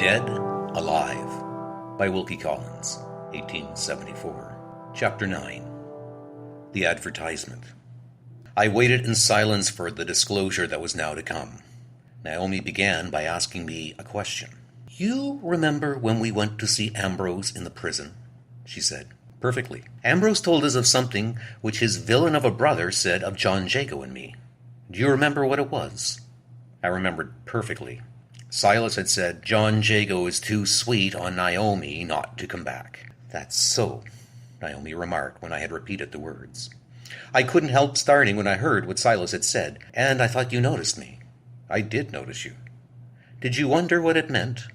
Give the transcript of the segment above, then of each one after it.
Dead Alive by Wilkie Collins, 1874. Chapter 9. The Advertisement. I waited in silence for the disclosure that was now to come. Naomi began by asking me a question. "You remember when we went to see Ambrose in the prison?" she said. "Perfectly. Ambrose told us of something which his villain of a brother said of John Jago and me. Do you remember what it was?" I remembered perfectly. Silas had said, "John Jago is too sweet on Naomi not to come back." "That's so," Naomi remarked when I had repeated the words. "I couldn't help starting when I heard what Silas had said, and I thought you noticed me." "I did notice you." "Did you wonder what it meant?"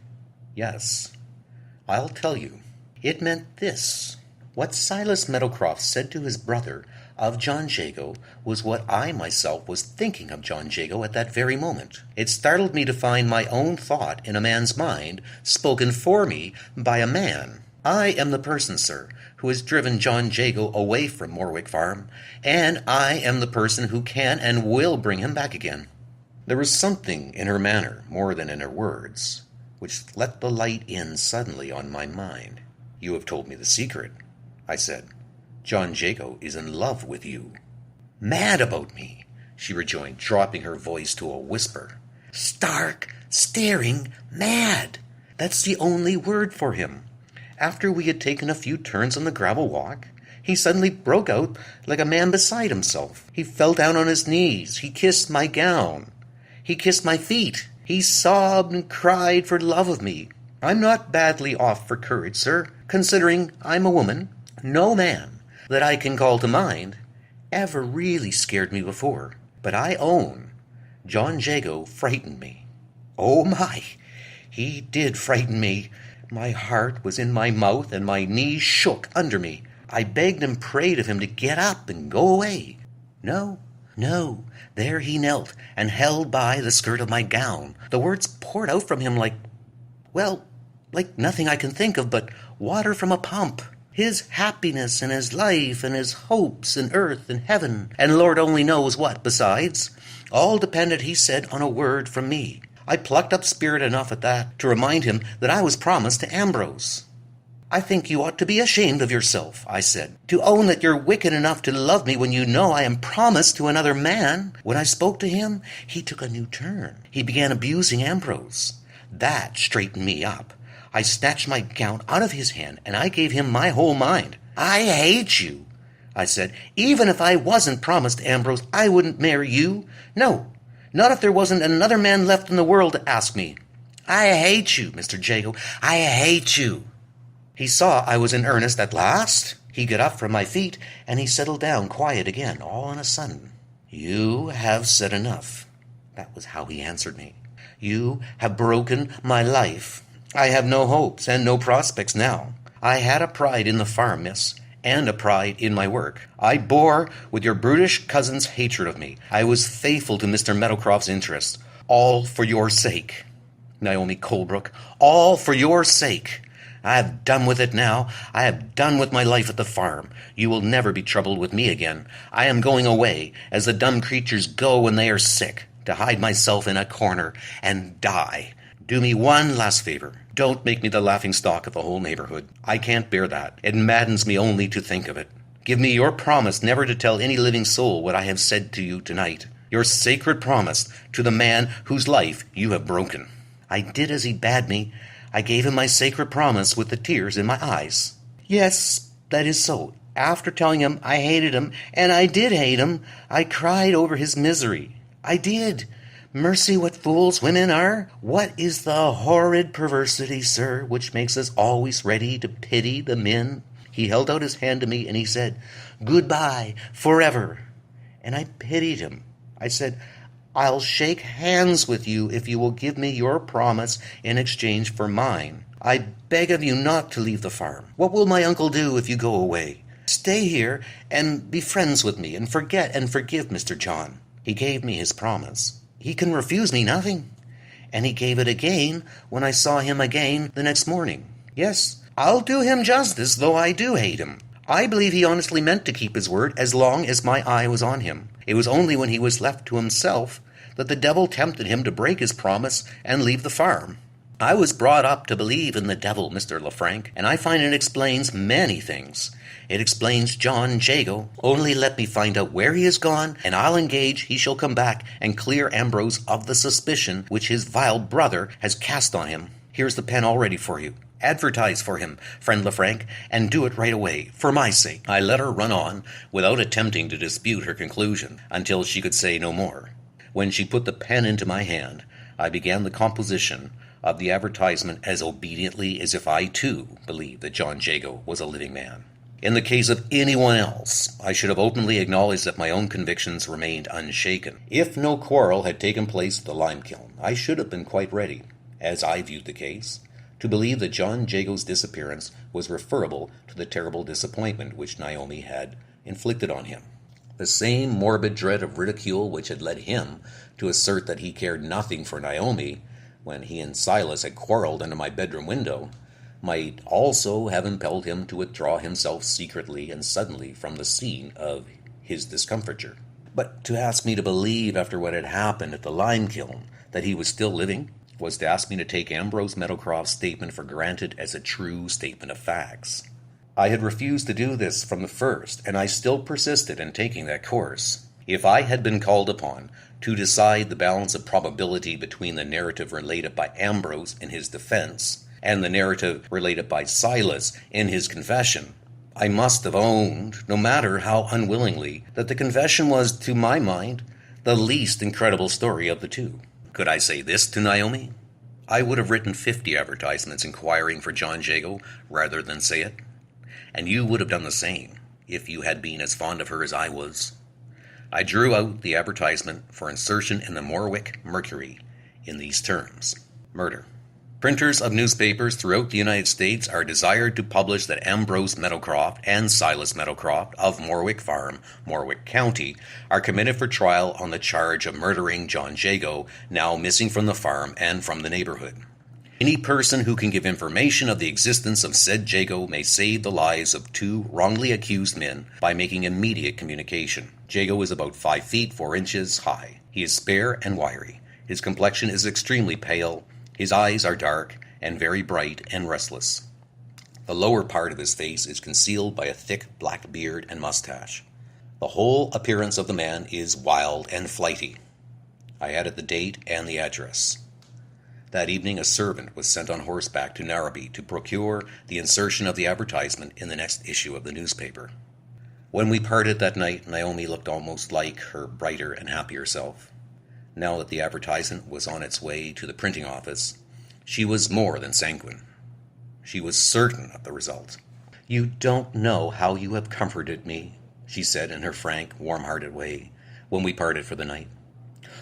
"Yes." "I'll tell you. It meant this. What Silas Meadowcroft said to his brother of John Jago was what I myself was thinking of John Jago at that very moment. It startled me to find my own thought in a man's mind, spoken for me by a man. I am the person, sir, who has driven John Jago away from Morwick Farm, and I am the person who can and will bring him back again." There was something in her manner, more than in her words, which let the light in suddenly on my mind. "You have told me the secret," I said. "John Jago is in love with you." "Mad about me," she rejoined, dropping her voice to a whisper. "Stark, staring mad. That's the only word for him. After we had taken a few turns on the gravel walk, he suddenly broke out like a man beside himself. He fell down on his knees. He kissed my gown. He kissed my feet. He sobbed and cried for love of me. I'm not badly off for courage, sir, considering I'm a woman. No man that I can call to mind ever really scared me before. But I own, John Jago frightened me. Oh my, he did frighten me. My heart was in my mouth and my knees shook under me. I begged and prayed of him to get up and go away. No, there he knelt and held by the skirt of my gown. The words poured out from him like nothing I can think of but water from a pump. His happiness and his life and his hopes and earth and heaven, and Lord only knows what besides, all depended, he said, on a word from me. I plucked up spirit enough at that to remind him that I was promised to Ambrose. "I think you ought to be ashamed of yourself," I said, "to own that you're wicked enough to love me when you know I am promised to another man." When I spoke to him, he took a new turn. He began abusing Ambrose. That straightened me up. I snatched my gown out of his hand, and I gave him my whole mind. "I hate you," I said. "Even if I wasn't promised Ambrose, I wouldn't marry you. No, not if there wasn't another man left in the world to ask me. I hate you, Mr. Jago. I hate you." He saw I was in earnest at last. He got up from my feet, and he settled down quiet again, all on a sudden. "You have said enough." That was how he answered me. "You have broken my life. I have no hopes and no prospects now. I had a pride in the farm, miss, and a pride in my work. I bore with your brutish cousin's hatred of me. I was faithful to Mr. Meadowcroft's interests. All for your sake, Naomi Colebrook, all for your sake. I have done with it now. I have done with my life at the farm. You will never be troubled with me again. I am going away, as the dumb creatures go when they are sick, to hide myself in a corner and die. Do me one last favor. Don't make me the laughingstock of the whole neighborhood. I can't bear that. It maddens me only to think of it. Give me your promise never to tell any living soul what I have said to you tonight. Your sacred promise to the man whose life you have broken." I did as he bade me. I gave him my sacred promise with the tears in my eyes. Yes, that is so. After telling him I hated him, and I did hate him, I cried over his misery. I did. Mercy, what fools women are! What is the horrid perversity, sir, which makes us always ready to pity the men? He held out his hand to me, and he said, "Goodbye, forever." And I pitied him. I said, "I'll shake hands with you if you will give me your promise in exchange for mine. I beg of you not to leave the farm. What will my uncle do if you go away? Stay here and be friends with me, and forget and forgive Mr. John." He gave me his promise. He can refuse me nothing. And he gave it again when I saw him again the next morning. Yes, I'll do him justice, though I do hate him. I believe he honestly meant to keep his word as long as my eye was on him. It was only when he was left to himself that the devil tempted him to break his promise and leave the farm. I was brought up to believe in the devil, Mr. Lefranc, and I find it explains many things. It explains John Jago. Only let me find out where he is gone, and I'll engage he shall come back and clear Ambrose of the suspicion which his vile brother has cast on him. Here's the pen all ready for you. Advertise for him, friend Lefranc, and do it right away, for my sake. I let her run on, without attempting to dispute her conclusion, until she could say no more. When she put the pen into my hand, I began the composition of the advertisement as obediently as if I, too, believed that John Jago was a living man. In the case of anyone else, I should have openly acknowledged that my own convictions remained unshaken. If no quarrel had taken place at the lime kiln, I should have been quite ready, as I viewed the case, to believe that John Jago's disappearance was referable to the terrible disappointment which Naomi had inflicted on him. The same morbid dread of ridicule which had led him to assert that he cared nothing for Naomi when he and Silas had quarreled under my bedroom window might also have impelled him to withdraw himself secretly and suddenly from the scene of his discomfiture. But to ask me to believe after what had happened at the lime kiln that he was still living was to ask me to take Ambrose Meadowcroft's statement for granted as a true statement of facts. I had refused to do this from the first, and I still persisted in taking that course. If I had been called upon to decide the balance of probability between the narrative related by Ambrose in his defense and the narrative related by Silas in his confession, I must have owned, no matter how unwillingly, that the confession was, to my mind, the least incredible story of the two. Could I say this to Naomi? I would have written 50 advertisements inquiring for John Jago rather than say it. And you would have done the same if you had been as fond of her as I was. I drew out the advertisement for insertion in the Morwick Mercury in these terms: murder. Printers of newspapers throughout the United States are desired to publish that Ambrose Meadowcroft and Silas Meadowcroft of Morwick Farm, Morwick County, are committed for trial on the charge of murdering John Jago, now missing from the farm and from the neighborhood. Any person who can give information of the existence of said Jago may save the lives of 2 wrongly accused men by making immediate communication. Jago is about 5 feet 4 inches high. He is spare and wiry. His complexion is extremely pale. His eyes are dark and very bright and restless. The lower part of his face is concealed by a thick black beard and mustache. The whole appearance of the man is wild and flighty. I added the date and the address. That evening a servant was sent on horseback to Narrabee to procure the insertion of the advertisement in the next issue of the newspaper. When we parted that night, Naomi looked almost like her brighter and happier self. Now that the advertisement was on its way to the printing office, she was more than sanguine. She was certain of the result. "You don't know how you have comforted me," she said in her frank, warm-hearted way, when we parted for the night.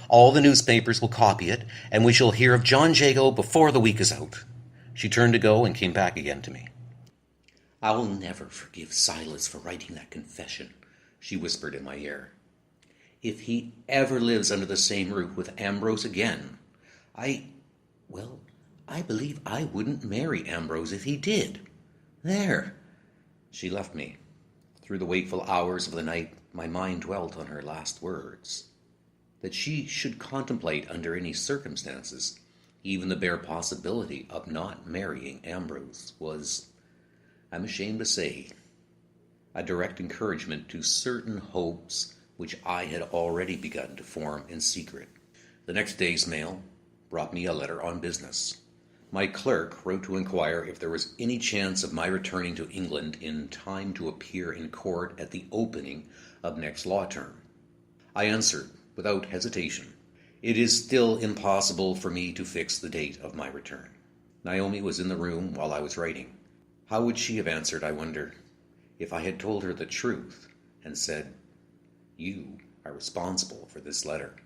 "All the newspapers will copy it, and we shall hear of John Jago before the week is out." She turned to go and came back again to me. "I will never forgive Silas for writing that confession," she whispered in my ear. "If he ever lives under the same roof with Ambrose again, I believe I wouldn't marry Ambrose if he did. There." She left me. Through the wakeful hours of the night, my mind dwelt on her last words. That she should contemplate under any circumstances, even the bare possibility of not marrying Ambrose, was, I'm ashamed to say, a direct encouragement to certain hopes which I had already begun to form in secret. The next day's mail brought me a letter on business. My clerk wrote to inquire if there was any chance of my returning to England in time to appear in court at the opening of next law term. I answered, without hesitation, "It is still impossible for me to fix the date of my return." Naomi was in the room while I was writing. How would she have answered, I wondered, if I had told her the truth and said, "You are responsible for this letter"?